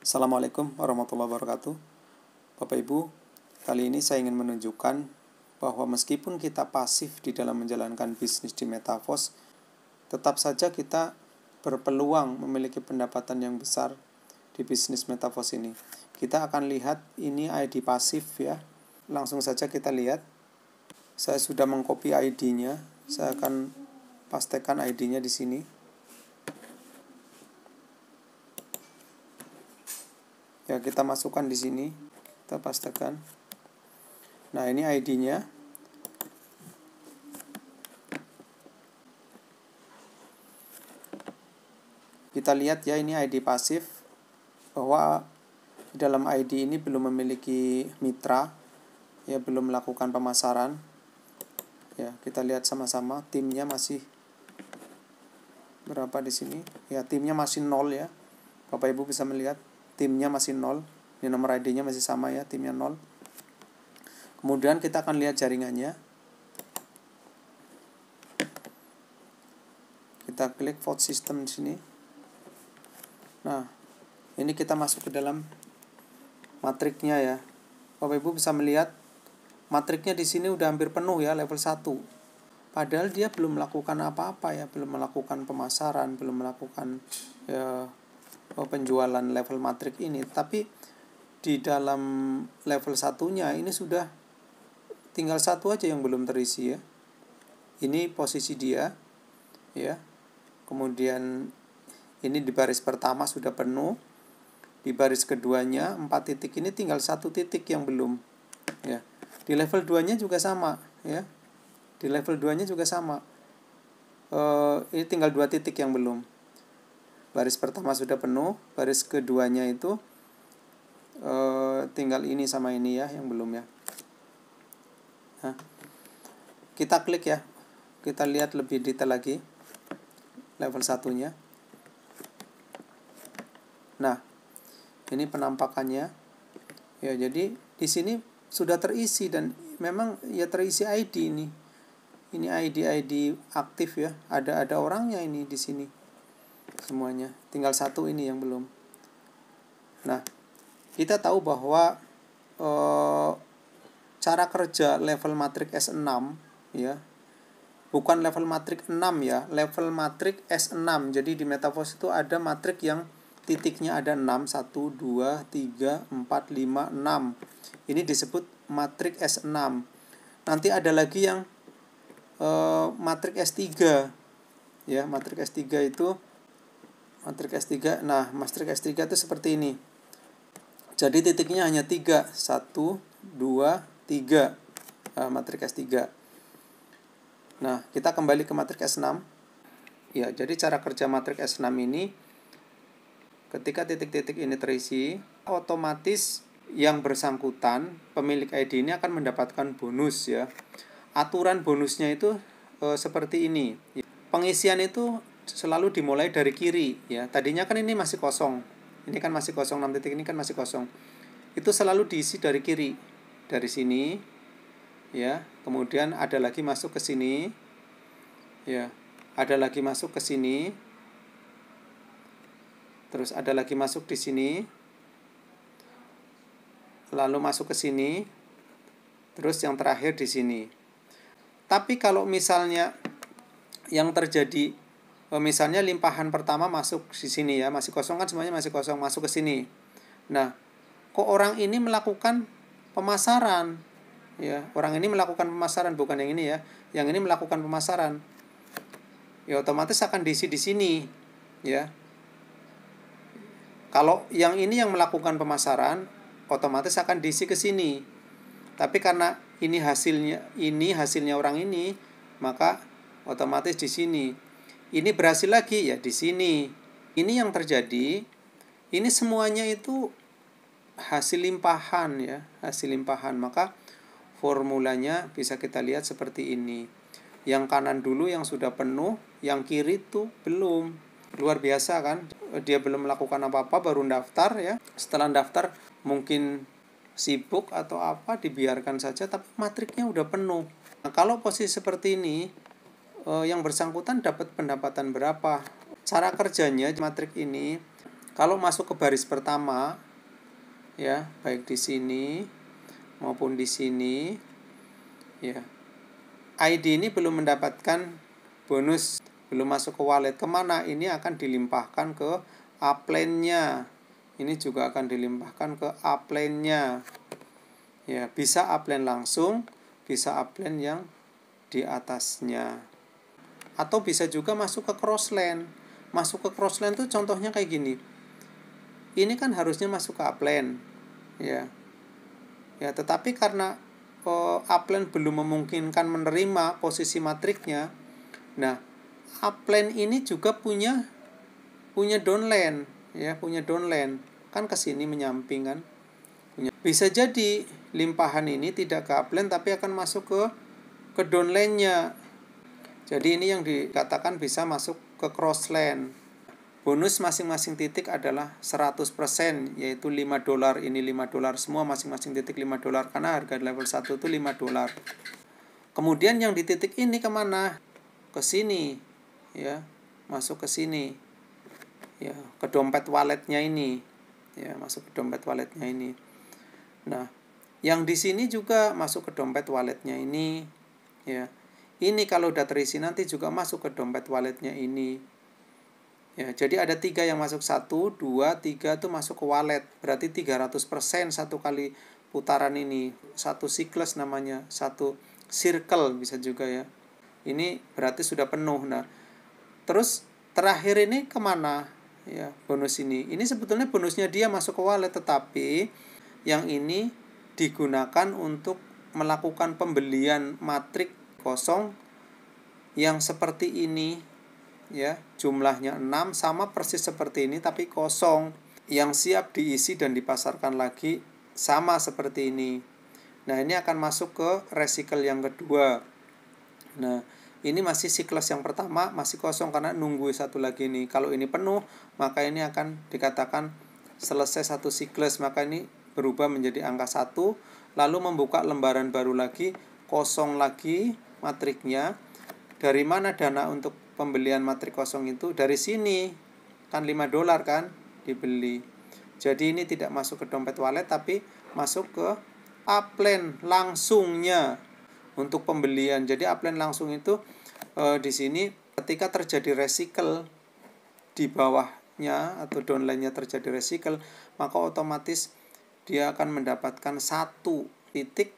Assalamualaikum warahmatullahi wabarakatuh. Bapak Ibu, kali ini saya ingin menunjukkan bahwa meskipun kita pasif di dalam menjalankan bisnis di Metaverse, tetap saja kita berpeluang memiliki pendapatan yang besar di bisnis Metaverse ini. Kita akan lihat ini ID pasif ya. Langsung saja kita lihat. Saya sudah mengcopy ID-nya. Saya akan pastekan ID-nya di sini. Ya, kita masukkan di sini. Kita pastekan. Nah, ini ID-nya. Kita lihat ya, ini ID pasif, bahwa di dalam ID ini belum memiliki mitra, ya, belum melakukan pemasaran. Ya, kita lihat sama-sama, timnya masih berapa di sini? Ya, timnya masih 0 ya. Bapak Ibu bisa melihat timnya masih 0. Ini nomor ID-nya masih sama ya, timnya 0. Kemudian kita akan lihat jaringannya. Kita klik vote system di sini. Nah, ini kita masuk ke dalam matriknya ya. Bapak Ibu bisa melihat matriknya di sini udah hampir penuh ya, level 1. Padahal dia belum melakukan apa-apa ya, belum melakukan pemasaran, belum melakukan penjualan level matrik ini. Tapi di dalam level 1-nya ini sudah tinggal satu aja yang belum terisi ya. Ini posisi dia ya. Kemudian ini di baris pertama sudah penuh. Di baris keduanya 4 titik ini tinggal 1 titik yang belum ya. Di level 2-nya juga sama ya. Di level 2-nya juga sama. Ini tinggal 2 titik yang belum. Baris pertama sudah penuh, baris keduanya itu tinggal ini sama ini ya yang belum ya. Nah, kita klik ya. Kita lihat lebih detail lagi level 1-nya. Nah, ini penampakannya. Ya, jadi di sini sudah terisi dan memang ya terisi ID ini. Ini ID aktif ya. Ada orangnya ini di sini. Semuanya. Tinggal satu ini yang belum. Nah, kita tahu bahwa cara kerja level matrik S6 ya. Bukan level matrik 6 ya, level matrik S6. Jadi di Metaverse itu ada matrik yang titiknya ada 6, 1, 2, 3, 4, 5, 6. Ini disebut matrik S6. Nanti ada lagi yang matrik S3. Ya, matrik S3 itu matrik S3. Nah, matrik S3 itu seperti ini. Jadi titiknya hanya 3, 1, 2, 3. Matrik S3. Nah, kita kembali ke matrik S6. Ya, jadi cara kerja matrik S6 ini, ketika titik-titik ini terisi, otomatis yang bersangkutan, pemilik ID ini akan mendapatkan bonus ya. Aturan bonusnya itu seperti ini. Pengisian itu selalu dimulai dari kiri ya. Tadinya kan ini masih kosong. Ini kan masih kosong, 6 titik ini kan masih kosong. Itu selalu diisi dari kiri. Dari sini ya. Kemudian ada lagi masuk ke sini. Ya. Ada lagi masuk ke sini. Terus ada lagi masuk di sini. Lalu masuk ke sini. Terus yang terakhir di sini. Tapi kalau misalnya yang terjadi, misalnya limpahan pertama masuk di sini ya, masih kosong kan, semuanya masih kosong, masuk ke sini. Nah, kok orang ini melakukan pemasaran ya, orang ini melakukan pemasaran, bukan yang ini ya, yang ini melakukan pemasaran ya, otomatis akan diisi di sini ya. Kalau yang ini yang melakukan pemasaran, otomatis akan diisi ke sini. Tapi karena ini hasilnya orang ini, maka otomatis di sini. Ini berhasil lagi ya di sini. Ini yang terjadi. Ini semuanya itu hasil limpahan ya, hasil limpahan. Maka formulanya bisa kita lihat seperti ini. Yang kanan dulu yang sudah penuh, yang kiri tuh belum. Luar biasa kan? Dia belum melakukan apa-apa, baru daftar ya. Setelah daftar mungkin sibuk atau apa, dibiarkan saja, tapi matriknya udah penuh. Nah, kalau posisi seperti ini, yang bersangkutan dapat pendapatan berapa? Cara kerjanya matrik ini, Kalau masuk ke baris pertama ya, baik di sini maupun di sini ya, ID ini belum mendapatkan bonus, belum masuk ke wallet. Kemana? Ini akan dilimpahkan ke upline-nya. Ini juga akan dilimpahkan ke upline-nya. Ya, bisa upline langsung, bisa upline yang di atasnya. Atau bisa juga masuk ke crossland. Masuk ke crossland tuh contohnya kayak gini. Ini kan harusnya masuk ke upline. Ya. Ya, tetapi karena upline belum memungkinkan menerima posisi matriknya. Nah, upline ini juga punya downline, ya, punya downline. Kan ke sini menyamping kan. Bisa jadi limpahan ini tidak ke upline tapi akan masuk ke downline-nya. Jadi ini yang dikatakan bisa masuk ke crossland. Bonus masing-masing titik adalah 100%, yaitu $5. Ini $5 semua, masing-masing titik $5 karena harga level 1 itu $5. Kemudian yang di titik ini kemana? Ke sini, ya, masuk ke sini, ya, ke dompet walletnya ini, ya, masuk ke dompet walletnya ini. Nah, yang di sini juga masuk ke dompet walletnya ini, ya. Ini kalau udah terisi nanti juga masuk ke dompet walletnya ini. Ya, jadi ada 3 yang masuk, 1, 2, 3 itu masuk ke wallet. Berarti 300% satu kali putaran ini. Satu siklus namanya, satu circle bisa juga ya. Ini berarti sudah penuh. Nah, terus terakhir ini kemana? Ya, bonus ini. Ini sebetulnya bonusnya dia masuk ke wallet, tetapi yang ini digunakan untuk melakukan pembelian matrik kosong yang seperti ini. Ya, jumlahnya 6 sama persis seperti ini tapi kosong, yang siap diisi dan dipasarkan lagi sama seperti ini. Nah, ini akan masuk ke recycle yang kedua. Nah, ini masih siklus yang pertama masih kosong karena nunggu satu lagi ini. Kalau ini penuh, maka ini akan dikatakan selesai satu siklus, maka ini berubah menjadi angka 1, lalu membuka lembaran baru lagi, kosong lagi matriknya. Dari mana dana untuk pembelian matrik kosong itu? Dari sini. Kan $5 kan dibeli. Jadi ini tidak masuk ke dompet wallet tapi masuk ke upline langsungnya untuk pembelian. Jadi upline langsung itu di sini ketika terjadi recycle di bawahnya atau downline-nya terjadi recycle, maka otomatis dia akan mendapatkan 1 titik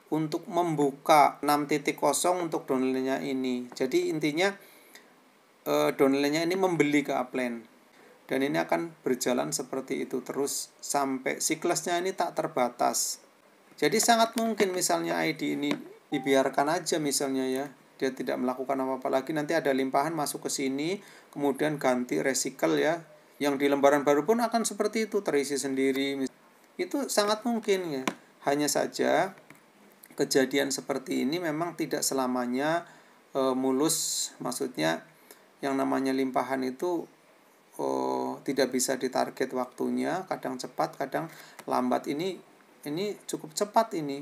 untuk membuka 6 titik kosong untuk downline-nya ini. Jadi intinya downline-nya ini membeli ke upline. Dan ini akan berjalan seperti itu terus sampai siklusnya ini tak terbatas. Jadi sangat mungkin misalnya ID ini dibiarkan aja misalnya ya. Dia tidak melakukan apa-apa lagi, nanti ada limpahan masuk ke sini, kemudian ganti recycle ya. Yang di lembaran baru pun akan seperti itu, terisi sendiri. Itu sangat mungkin ya. Hanya saja kejadian seperti ini memang tidak selamanya mulus. Maksudnya yang namanya limpahan itu tidak bisa ditarget waktunya, kadang cepat, kadang lambat. Ini cukup cepat ini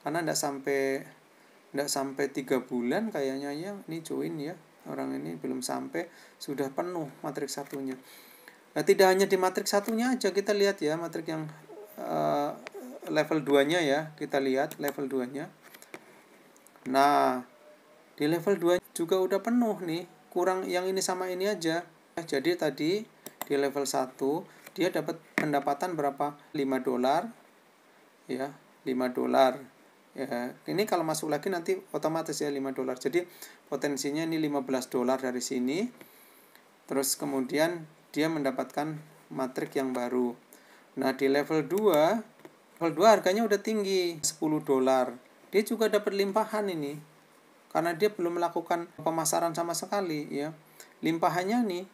karena tidak sampai 3 bulan kayaknya ya ini join ya. Orang ini belum sampai sudah penuh matrik satunya. Nah, tidak hanya di matrik satunya aja, kita lihat ya matrik yang level 2-nya ya, kita lihat level 2-nya. Nah, di level 2 juga udah penuh nih, kurang yang ini sama ini aja. Jadi tadi di level 1 dia dapat pendapatan berapa? $5 ya, $5 ya. Ini kalau masuk lagi nanti otomatis ya $5. Jadi potensinya ini $15 dari sini. Terus kemudian dia mendapatkan matrik yang baru. Nah, di level 2 harganya udah tinggi, $10. Dia juga dapat limpahan ini. Karena dia belum melakukan pemasaran sama sekali ya. Limpahannya nih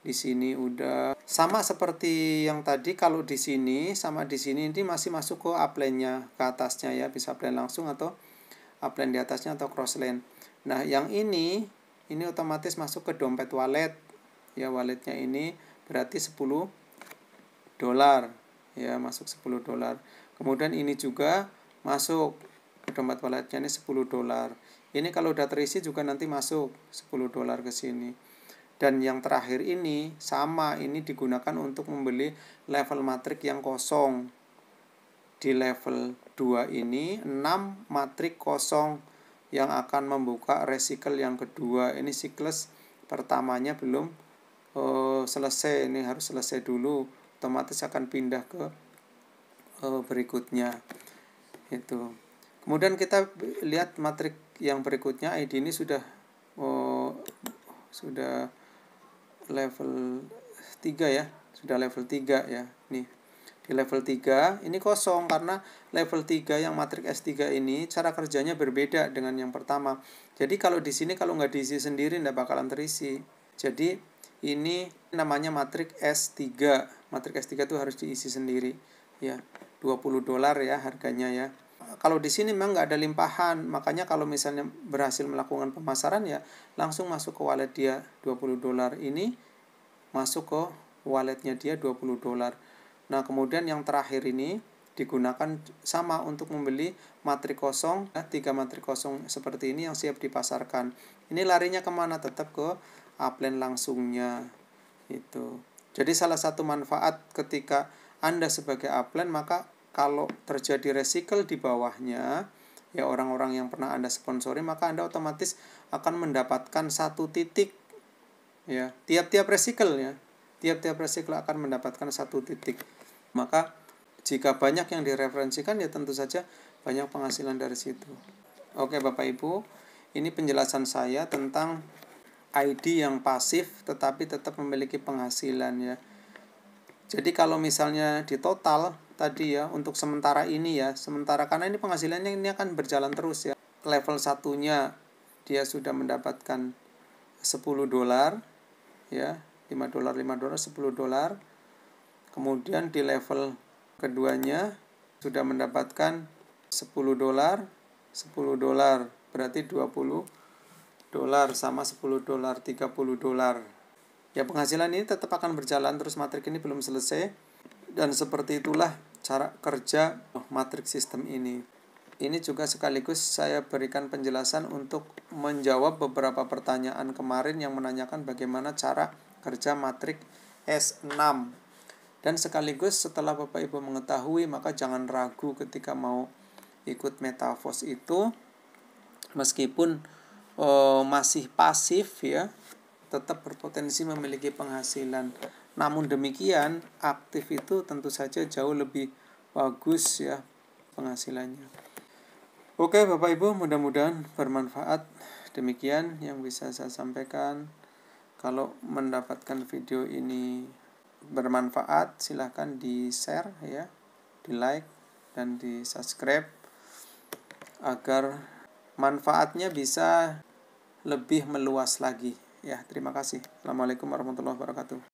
di sini udah sama seperti yang tadi. Kalau di sini sama di sini ini masih masuk ke upline-nya, ke atasnya ya, bisa upline langsung atau upline di atasnya atau crossline. Nah, yang ini otomatis masuk ke dompet wallet. Ya, walletnya ini berarti $10 ya, masuk $10. Kemudian ini juga masuk ke dompet walletnya ini $10. Ini kalau udah terisi juga nanti masuk $10 ke sini. Dan yang terakhir ini sama, ini digunakan untuk membeli level matrik yang kosong. Di level 2 ini 6 matrik kosong yang akan membuka resikel yang kedua. Ini siklus pertamanya belum selesai, ini harus selesai dulu, otomatis akan pindah ke berikutnya. Itu. Kemudian kita lihat matrik yang berikutnya, ID ini sudah level 3 ya, sudah level 3 ya. Nih, di level 3 ini kosong karena level 3 yang matrik S3 ini cara kerjanya berbeda dengan yang pertama. Jadi kalau di sini kalau nggak diisi sendiri nggak bakalan terisi. Jadi ini namanya matrik S3. Matrik S3 itu harus diisi sendiri ya. $20 ya harganya ya. Kalau di sini memang nggak ada limpahan, makanya kalau misalnya berhasil melakukan pemasaran ya langsung masuk ke wallet dia $20. Ini masuk ke walletnya dia $20. Nah kemudian yang terakhir ini digunakan sama untuk membeli matrik kosong, 3 matrik kosong seperti ini yang siap dipasarkan. Ini larinya kemana? Tetap ke upline langsungnya itu. Jadi salah satu manfaat ketika Anda sebagai upline, maka kalau terjadi resikel di bawahnya, ya orang-orang yang pernah Anda sponsori, maka Anda otomatis akan mendapatkan satu titik ya, tiap-tiap resikel ya. Tiap-tiap resikel akan mendapatkan satu titik. Maka jika banyak yang direferensikan ya tentu saja banyak penghasilan dari situ. Oke Bapak Ibu, ini penjelasan saya tentang ID yang pasif tetapi tetap memiliki penghasilan ya. Jadi kalau misalnya di total tadi ya, untuk sementara ini ya, sementara karena ini penghasilannya ini akan berjalan terus ya. Level satunya dia sudah mendapatkan $10 ya, $5, $10. Kemudian di level keduanya sudah mendapatkan $10, berarti $20 sama $10, $30. Ya penghasilan ini tetap akan berjalan terus, matrik ini belum selesai. Dan seperti itulah cara kerja matrik sistem ini. Ini juga sekaligus saya berikan penjelasan untuk menjawab beberapa pertanyaan kemarin yang menanyakan bagaimana cara kerja matrik S6. Dan sekaligus setelah Bapak Ibu mengetahui, maka jangan ragu ketika mau ikut Metavos itu. Meskipun masih pasif ya, tetap berpotensi memiliki penghasilan. Namun demikian, aktif itu tentu saja jauh lebih bagus ya penghasilannya. Oke Bapak Ibu, mudah-mudahan bermanfaat. Demikian yang bisa saya sampaikan. Kalau mendapatkan video ini bermanfaat, silahkan di-share ya, di-like dan di-subscribe agar manfaatnya bisa lebih meluas lagi. Ya, terima kasih. Assalamualaikum warahmatullahi wabarakatuh.